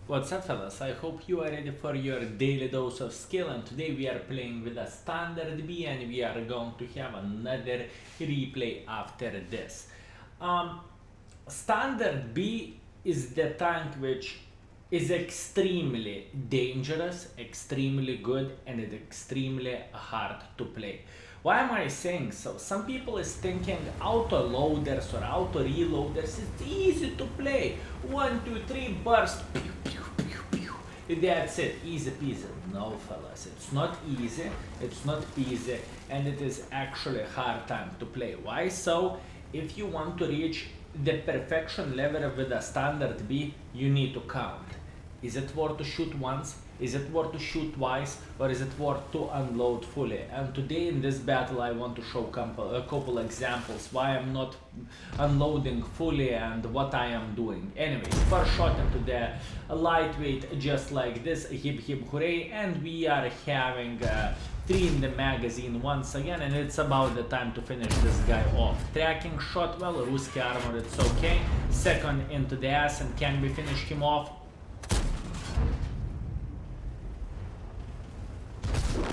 What's up, fellas? I hope you are ready for your daily dose of skill, and today we are playing with a standard B and we are going to have another replay after this. Standard B is the tank which is extremely dangerous, extremely good, and it's extremely hard to play. Why am I saying so? Some people is thinking AutoReloaders or AutoReloaders is easy to play. 1, 2, 3 burst. Pew, pew, pew, pew. That's it, easy peasy. No, fellas, it's not easy. It's not easy, and it is actually a hard time to play. Why so? If you want to reach the perfection level with a standard B, you need to count. Is it worth to shoot once? Is it worth to shoot twice? Or is it worth to unload fully? And today in this battle I want to show a couple examples why I'm not unloading fully and what I am doing. Anyways, first shot into the lightweight just like this, hip hip hooray, and we are having 3 in the magazine once again, and it's about the time to finish this guy off. Tracking shot, well, Ruski armor, it's okay. Second into the ass, and can we finish him off?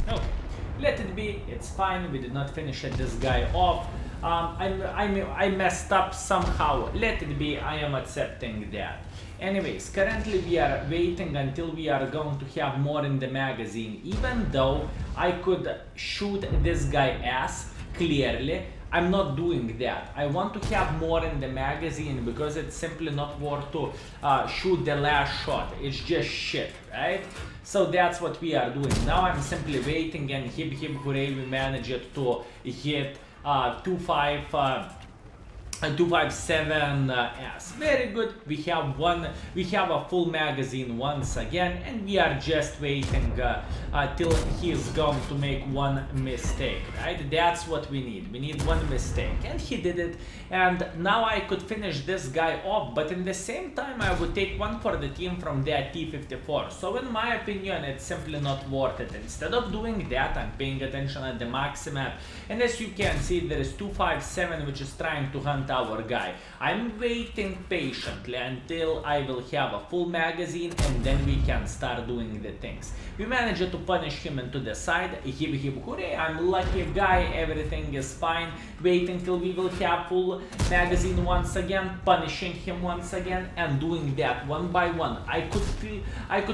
Okay, let it be, it's fine, we did not finish this guy off. I messed up somehow, let it be, I am accepting that. Anyways, currently we are waiting until we are going to have more in the magazine. Even though I could shoot this guy ass clearly, I'm not doing that. I want to have more in the magazine because it's simply not worth to shoot the last shot. It's just shit, right? So that's what we are doing. Now I'm simply waiting, and hip hip hooray, we managed to hit 257 S. Very good. We have a full magazine once again, and we are just waiting till he's going to make one mistake, right? That's what we need. We need one mistake, and he did it. And now I could finish this guy off, but in the same time I would take one for the team from that T-54. So in my opinion, it's simply not worth it. Instead of doing that, I'm paying attention at the maximum, and as you can see, there is 257 which is trying to hunt our guy. I'm waiting patiently until I will have a full magazine, and then we can start doing the things. We managed to punish him into the side. Hip hip hooray, I'm lucky guy, everything is fine. Waiting till we will have full magazine once again, punishing him once again, and doing that one by one. I could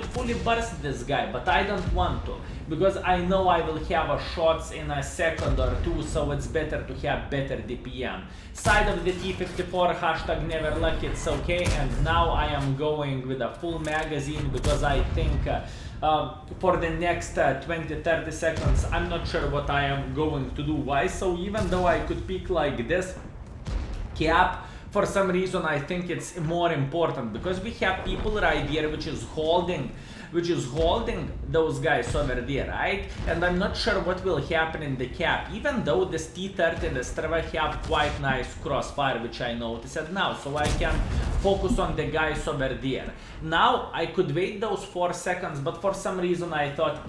fully burst this guy, but I don't want to, because I know I will have a shots in a second or two, so it's better to have better DPM. Side of the T-54, hashtag never lucky, it's okay. And now I am going with a full magazine because I think for the next 20-30 seconds I'm not sure what I am going to do. Why so? Even though I could pick like this cap, for some reason I think it's more important, because we have people right here which is holding those guys over there, right? And I'm not sure what will happen in the cap, even though this T-30 and the Strava have quite nice crossfire, which I noticed now, so I can focus on the guys over there. Now I could wait those 4 seconds, but for some reason I thought,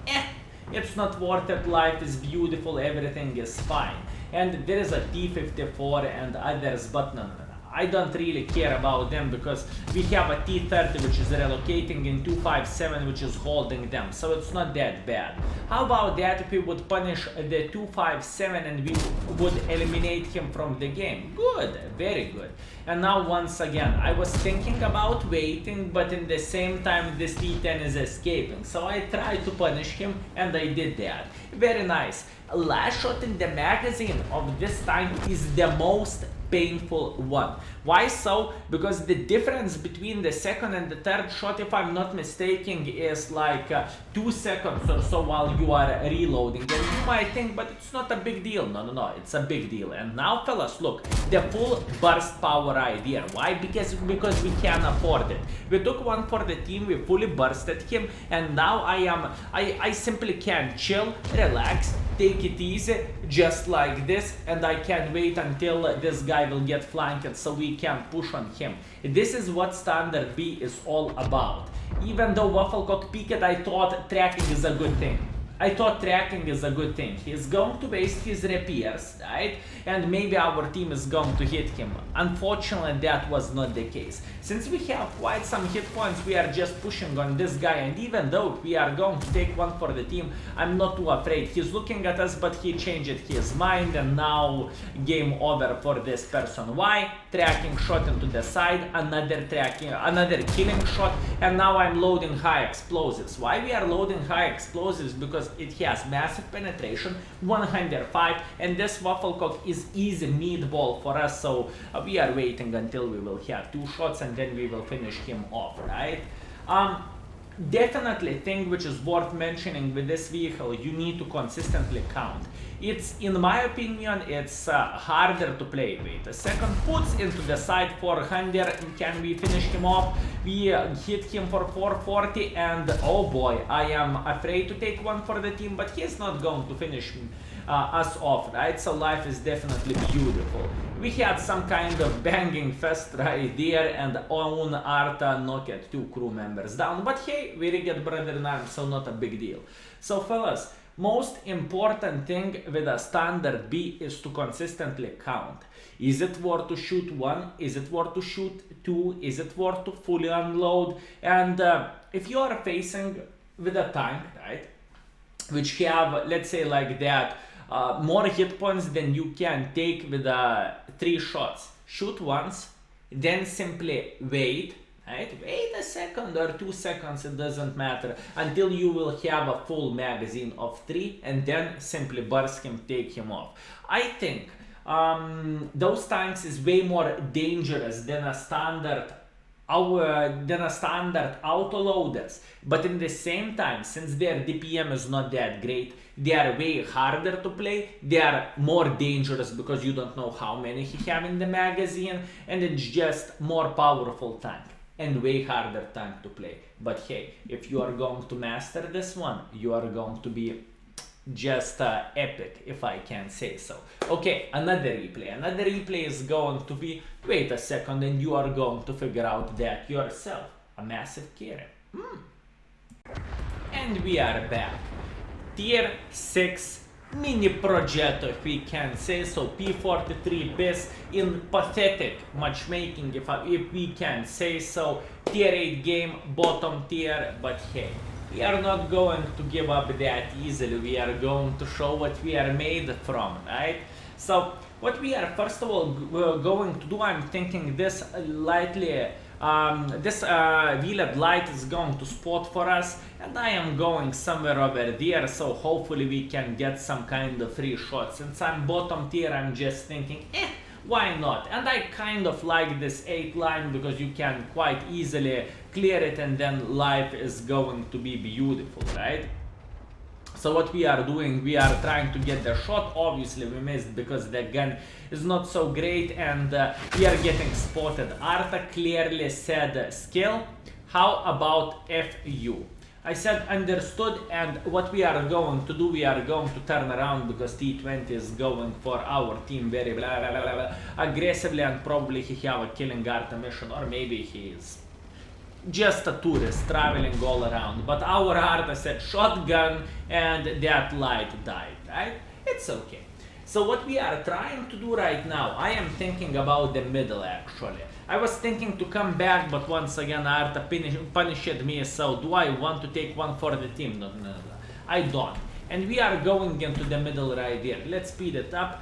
it's not worth it, life is beautiful, everything is fine. And there is a T-54 and others, but no. I don't really care about them, because we have a T-30 which is relocating in 257 which is holding them, so it's not that bad. How about that if we would punish the 257 and we would eliminate him from the game? Good, very good. And now once again, I was thinking about waiting, but in the same time this T-10 is escaping, so I tried to punish him and I did that. Very nice. Last shot in the magazine of this time is the most painful one. Why so? Because the difference between the second and the third shot, if I'm not mistaken, is like 2 seconds or so while you are reloading. And you might think, but it's not a big deal. No, it's a big deal. And now, fellas, look, the full burst power idea. Why? Because we can afford it. We took one for the team, we fully bursted him, and now I simply can chill, relax, take it easy, just like this, and I can wait until this guy will get flanked so we can push on him. This is what standard B is all about. Even though Wafflecock peaked, I thought tracking is a good thing. I thought tracking is a good thing. He's going to waste his repairs, right? And maybe our team is going to hit him. Unfortunately, that was not the case. Since we have quite some hit points, we are just pushing on this guy. And even though we are going to take one for the team, I'm not too afraid. He's looking at us, but he changed his mind. And now game over for this person. Why? Tracking shot into the side, another killing shot. And now I'm loading high explosives. Why we are loading high explosives? Because it has massive penetration, 105, and this waffle cock is easy meatball for us, so we are waiting until we will have 2 shots and then we will finish him off, right? Definitely thing which is worth mentioning with this vehicle, you need to consistently count. It's, in my opinion, it's harder to play with. The second puts into the side 400, can we finish him off? We hit him for 440 and oh boy, I am afraid to take one for the team, but he's not going to finish us off, right? So life is definitely beautiful. We had some kind of banging fest right there and own Arta knocked 2 crew members down, but hey, we get brother in arms, so not a big deal. So fellas, most important thing with a standard B is to consistently count. Is it worth to shoot 1? Is it worth to shoot 2? Is it worth to fully unload? And if you are facing with a tank, right, which have, let's say like that, more hit points than you can take with 3 shots, shoot once, then simply wait. Right? Wait a second or 2 seconds, it doesn't matter, until you will have a full magazine of 3 and then simply burst him, take him off. I think those tanks is way more dangerous than a standard AutoReloaders, but in the same time, since their DPM is not that great, they are way harder to play, they are more dangerous because you don't know how many he have in the magazine, and it's just more powerful tank and way harder tank to play. But hey, if you are going to master this one, you are going to be just epic, if I can say so. Okay, another replay is going to be, wait a second, and you are going to figure out that yourself. A massive carry. And we are back. Tier 6 mini project, if we can say so. P43 best in pathetic matchmaking, if we can say so. Tier 8 game, bottom tier, but hey, we are not going to give up that easily. We are going to show what we are made from, right? So what we are first of all going to do, I'm thinking this lightly, this wheeled light is going to spot for us, and I am going somewhere over there, so hopefully we can get some kind of free shot. Since I'm bottom tier, I'm just thinking, why not? And I kind of like this 8 line because you can quite easily clear it and then life is going to be beautiful, right? So what we are doing, we are trying to get the shot. Obviously we missed because the gun is not so great and we are getting spotted. Arta clearly said skill. How about FU? I said understood, and what we are going to do, we are going to turn around because T20 is going for our team very aggressively, and probably he have a killing Arta mission, or maybe he is just a tourist traveling all around. But our Arta said shotgun and that light died, right? It's okay. So what we are trying to do right now, I am thinking about the middle actually. I was thinking to come back, but once again Arta punished me, so do I want to take one for the team? No, I don't. And we are going into the middle right there. Let's speed it up.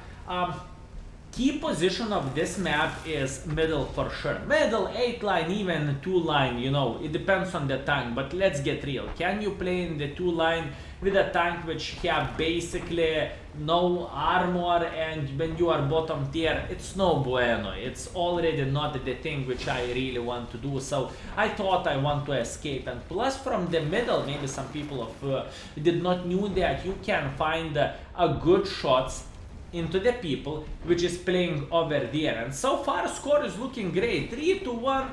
Key position of this map is middle for sure. Middle, 8 line, even 2 line, you know, it depends on the tank, but let's get real. Can you play in the 2 line with a tank which have basically no armor, and when you are bottom tier, it's no bueno. It's already not the thing which I really want to do, so I thought I want to escape. And plus from the middle, maybe some people did not knew that you can find a good shots into the people which is playing over there, and so far score is looking great, 3-1.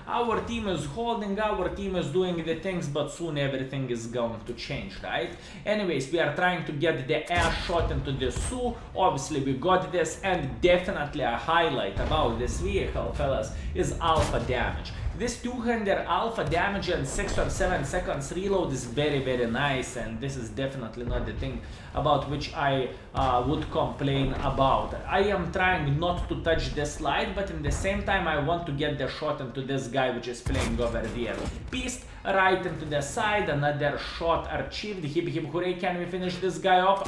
Our team is holding, our team is doing the things, but soon everything is going to change, right? Anyways, we are trying to get the air shot into the Sioux. Obviously we got this, and definitely a highlight about this vehicle, fellas, is alpha damage. This 200 alpha damage and 6 or 7 seconds reload is very, very nice, and this is definitely not the thing about which I would complain about. I am trying not to touch the slide, but in the same time I want to get the shot into this guy which is playing over there. Beast right into the side, another shot achieved. Hip hip hooray, can we finish this guy off?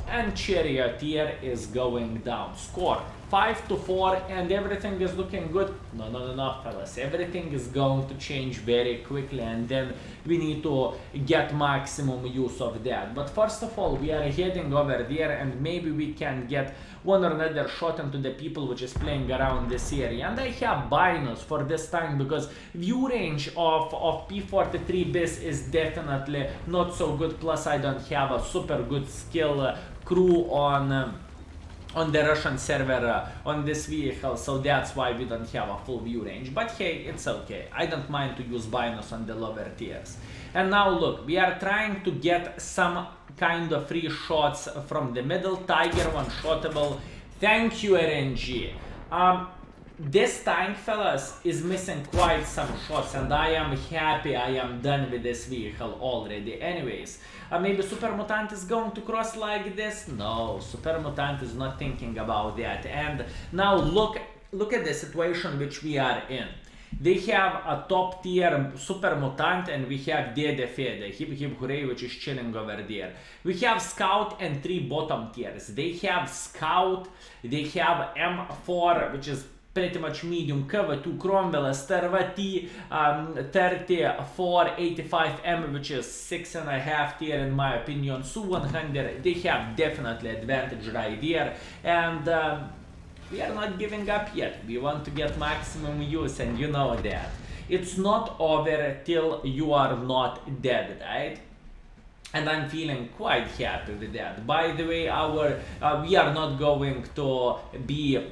And Charioteer is going down. Score 5-4, and everything is looking good. No, fellas, everything is going to change very quickly, and then we need to get maximum use of that. But first of all, we are heading over there, and maybe we can get one or another shot into the people which is playing around this area. And I have binos for this time, because view range of P43 bis is definitely not so good, plus I don't have a super good skill crew on the Russian server on this vehicle, so that's why we don't have a full view range. But hey, it's okay, I don't mind to use binos on the lower tiers. And now look, we are trying to get some kind of free shots from the middle. Tiger one-shotable, thank you RNG. This tank, fellas, is missing quite some shots, and I am happy I am done with this vehicle already. Anyways, maybe Super Mutant is going to cross like this? No, Super Mutant is not thinking about that. And now look at the situation which we are in. They have a top tier Super Mutant, and we have Dede Fede, hip hip hooray, which is chilling over there. We have Scout and 3 bottom tiers. They have Scout, they have M4, which is pretty much medium, cover 2 Cromwell, Starva T 34 85M, which is 6.5 tier in my opinion. Su 100, they have definitely advantage right there, and we are not giving up yet. We want to get maximum use, and you know that it's not over till you are not dead, right? And I'm feeling quite happy with that. By the way, we are not going to be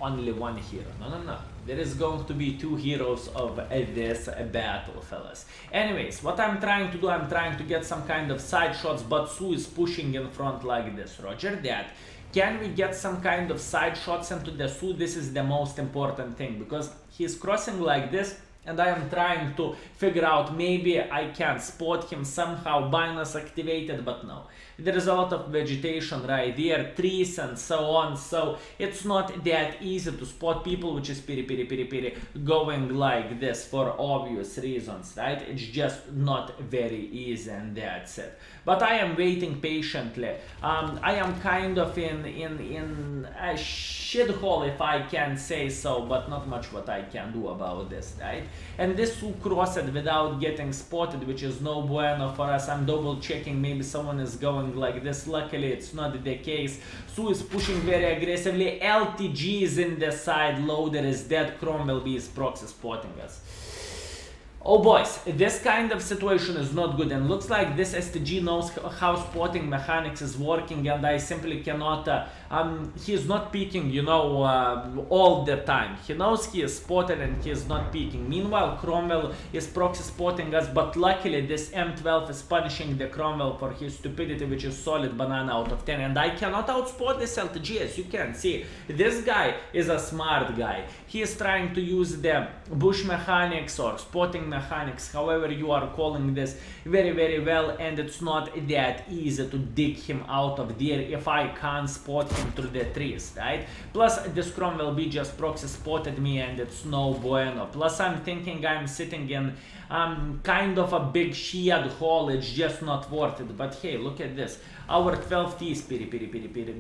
only one hero. No. There is going to be 2 heroes of this battle, fellas. Anyways, what I'm trying to do, I'm trying to get some kind of side shots, but Su is pushing in front like this. Roger that. Can we get some kind of side shots into the Su? This is the most important thing, because he's crossing like this, and I am trying to figure out maybe I can spot him somehow, binos activated, but no. There is a lot of vegetation right there, trees and so on, so it's not that easy to spot people which is piri going like this for obvious reasons, right? It's just not very easy, and that's it. But I am waiting patiently. I am kind of in a shithole, if I can say so, but not much what I can do about this, right? And this Su crossed without getting spotted, which is no bueno for us. I'm double checking, maybe someone is going like this. Luckily it's not the case. Su is pushing very aggressively. LTG is in the side, Loader is dead, Cromwell B is proxy spotting us. Oh boys, this kind of situation is not good, and looks like this STG knows how spotting mechanics is working, and I simply cannot, he's not peeking, you know, all the time. He knows he is spotted and he is not peeking. Meanwhile, Cromwell is proxy spotting us, but luckily this M12 is punishing the Cromwell for his stupidity, which is solid banana out of 10, and I cannot outspot this LTG, as you can see. This guy is a smart guy. He is trying to use the bush mechanics or spotting mechanics, however you are calling this, very well, and it's not that easy to dig him out of there if I can't spot him through the trees, right? Plus this Cromwell B just proxy spotted me, and it's no bueno. Plus I'm thinking I'm sitting in kind of a big shield hole, it's just not worth it. But hey, look at this, our 12T is piri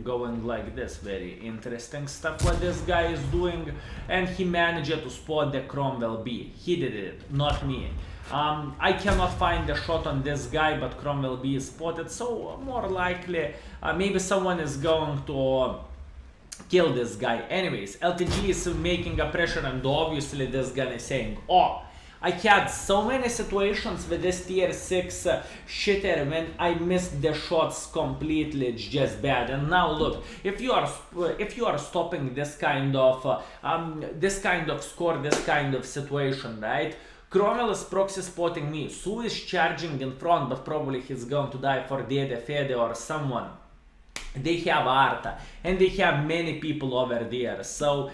going like this. Very interesting stuff what this guy is doing, and he managed to spot the Cromwell B. He did it, not me. I cannot find the shot on this guy, but Cromwell B is spotted, so more likely maybe someone is going to kill this guy. Anyways, LTG is making a pressure, and obviously this guy is saying, oh, I had so many situations with this tier 6 shitter when I missed the shots completely. It's just bad. And now look, if you are stopping this kind of score, this kind of situation, right? Cromwell is proxy spotting me. Su is charging in front, but probably he's going to die for Dede Fede or someone. They have Arta, and they have many people over there, so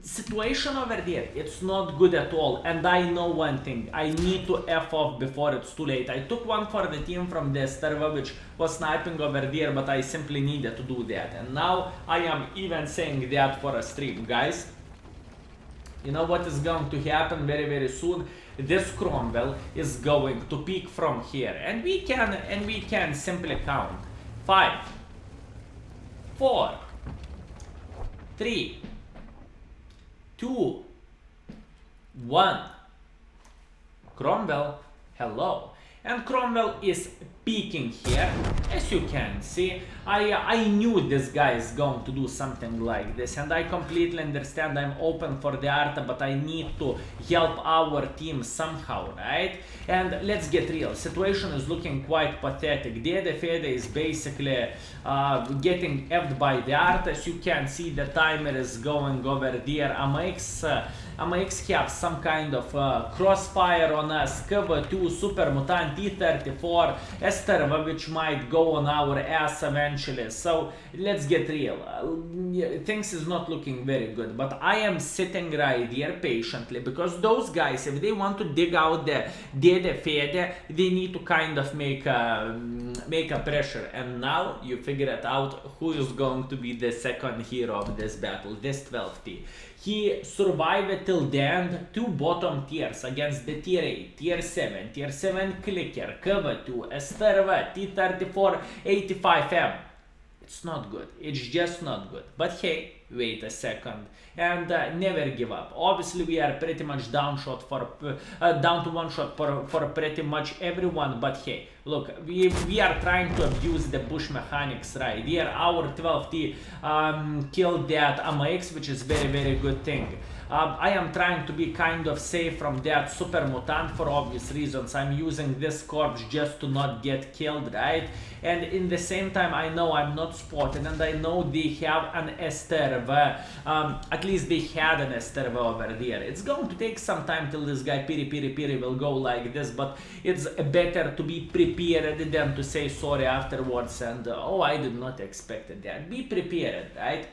situation over there, it's not good at all. And I know one thing, I need to F off before it's too late. I took one for the team from the Sterva, which was sniping over there, but I simply needed to do that. And now I am even saying that for a stream, guys. You know what is going to happen very soon? This Cromwell is going to peek from here, and we can simply count 5, 4, 3, 2, 1. Cromwell, hello. And Cromwell is peeking here. As you can see, I knew this guy is going to do something like this, and I completely understand. I'm open for the art, but I need to help our team somehow, right? And let's get real, situation is looking quite pathetic. Dede Fede is basically getting effed by the art. As you can see, the timer is going over there. AMX have some kind of crossfire on us. KV2, Super Mutant, T34, Esterva, which might go on our ass eventually. So let's get real. Things is not looking very good, but I am sitting right here patiently, because those guys, if they want to dig out the Dede Fede, they need to kind of make a pressure. And now you figure it out who is going to be the second hero of this battle, this 12T. He survived till the end 2 bottom tiers against the tier 8, tier 7 clicker, KV2, Esterva, T34, 85M. It's not good. It's just not good. But hey, wait a second, and never give up. Obviously, we are pretty much down to 1 shot for pretty much everyone. But hey, look, we are trying to abuse the push mechanics right here. Our 12T killed that AMX, which is very good thing. I am trying to be kind of safe from that Super Mutant for obvious reasons. I'm using this corpse just to not get killed, right? And in the same time, I know I'm not spotted, and I know they have an Esterva. At least they had an Esterva over there. It's going to take some time till this guy Piri will go like this, but it's better to be prepared than to say sorry afterwards and oh, I did not expect that. Be prepared, right?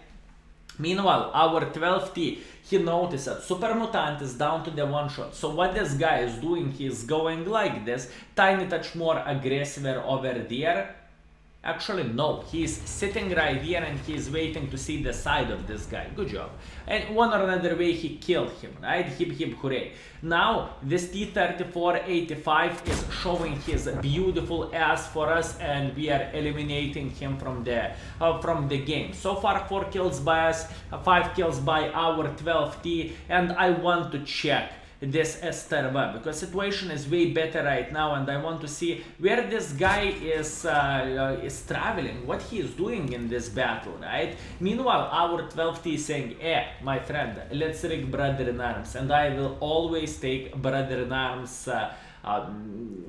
Meanwhile, our 12T, he noticed that Super Mutant is down to the 1 shot. So what this guy is doing, he's going like this, tiny touch more aggressive over there. Actually, no, he's sitting right here and he's waiting to see the side of this guy. Good job. And one or another way he killed him, right? Hip hooray. Now, this T34-85 is showing his beautiful ass for us, and we are eliminating him from the game. So far, 4 kills by us, 5 kills by our 12T, and I want to check this Esterva, because situation is way better right now, and I want to see where this guy is traveling, what he is doing in this battle, right? Meanwhile, our 12T is saying, my friend, let's rig Brother in Arms, and I will always take Brother in Arms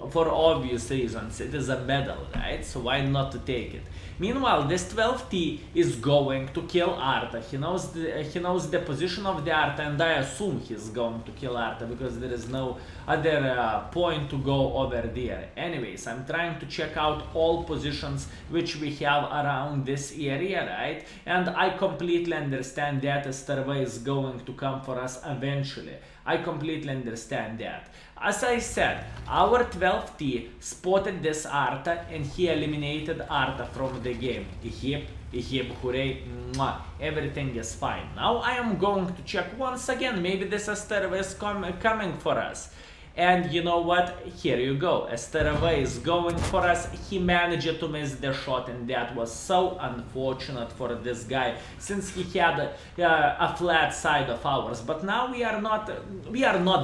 for obvious reasons. It is a medal, right? So why not to take it? Meanwhile, this 12T is going to kill Arta. He knows the position of the Arta, and I assume he's going to kill Arta because there is no other point to go over there. Anyways, I'm trying to check out all positions which we have around this area, right? And I completely understand that Esterva is going to come for us eventually. I completely understand that. As I said, our 12T spotted this Arta and he eliminated Arta from the game. Hip, hooray, mwah. Everything is fine. Now I am going to check once again, maybe this Esterva is coming for us. And you know what? Here you go. Esterva is going for us. He managed to miss the shot, and that was so unfortunate for this guy, since he had a flat side of ours. But now we are not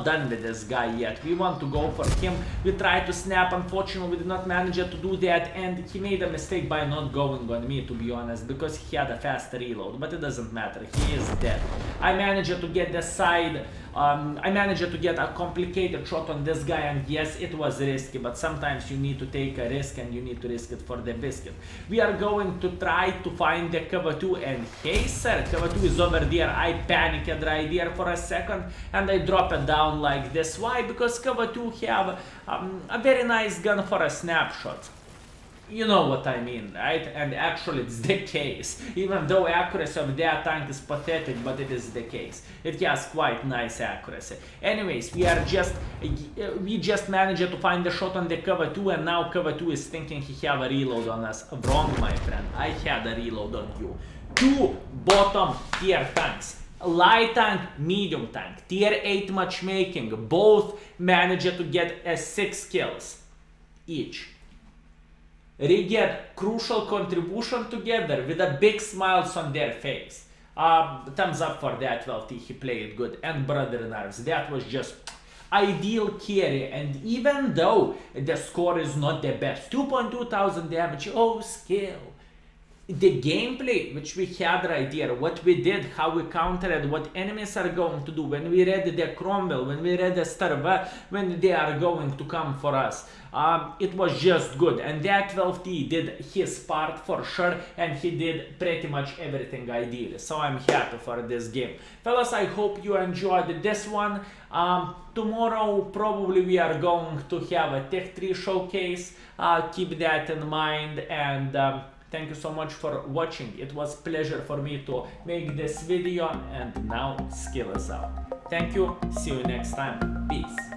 done with this guy yet. We want to go for him. We tried to snap. Unfortunately, we did not manage to do that, and he made a mistake by not going on me, to be honest, because he had a fast reload. But it doesn't matter. He is dead. I managed to get the side. I managed to get a complicated shot on this guy, and yes, it was risky, but sometimes you need to take a risk and you need to risk it for the biscuit. We are going to try to find the KV2, and hey sir, KV2 is over there. I panicked right there for a second and I drop it down like this. Why? Because KV2 have a very nice gun for a snapshot. You know what I mean, right? And actually it's the case. Even though accuracy of their tank is pathetic, but it is the case. It has quite nice accuracy. Anyways, we just managed to find the shot on the cover 2, and now cover 2 is thinking he have a reload on us. Wrong, my friend. I had a reload on you. 2 bottom tier tanks. Light tank, medium tank, tier 8 matchmaking, both managed to get 6 kills each. Get crucial contribution together with a big smiles on their face. Thumbs up for that, 12T, he played good. And Brother Nerves, that was just ideal carry. And even though the score is not the best, 2.2 thousand damage, oh skill. The gameplay which we had right here, what we did, how we countered, what enemies are going to do, when we read the crumble, when we read the starve, when they are going to come for us, it was just good. And that 12T did his part for sure, and he did pretty much everything ideally. So I'm happy for this game. Fellas, I hope you enjoyed this one. Tomorrow probably we are going to have a Tech 3 showcase. Keep that in mind, and thank you so much for watching. It was a pleasure for me to make this video, and now skill is out. Thank you. See you next time. Peace.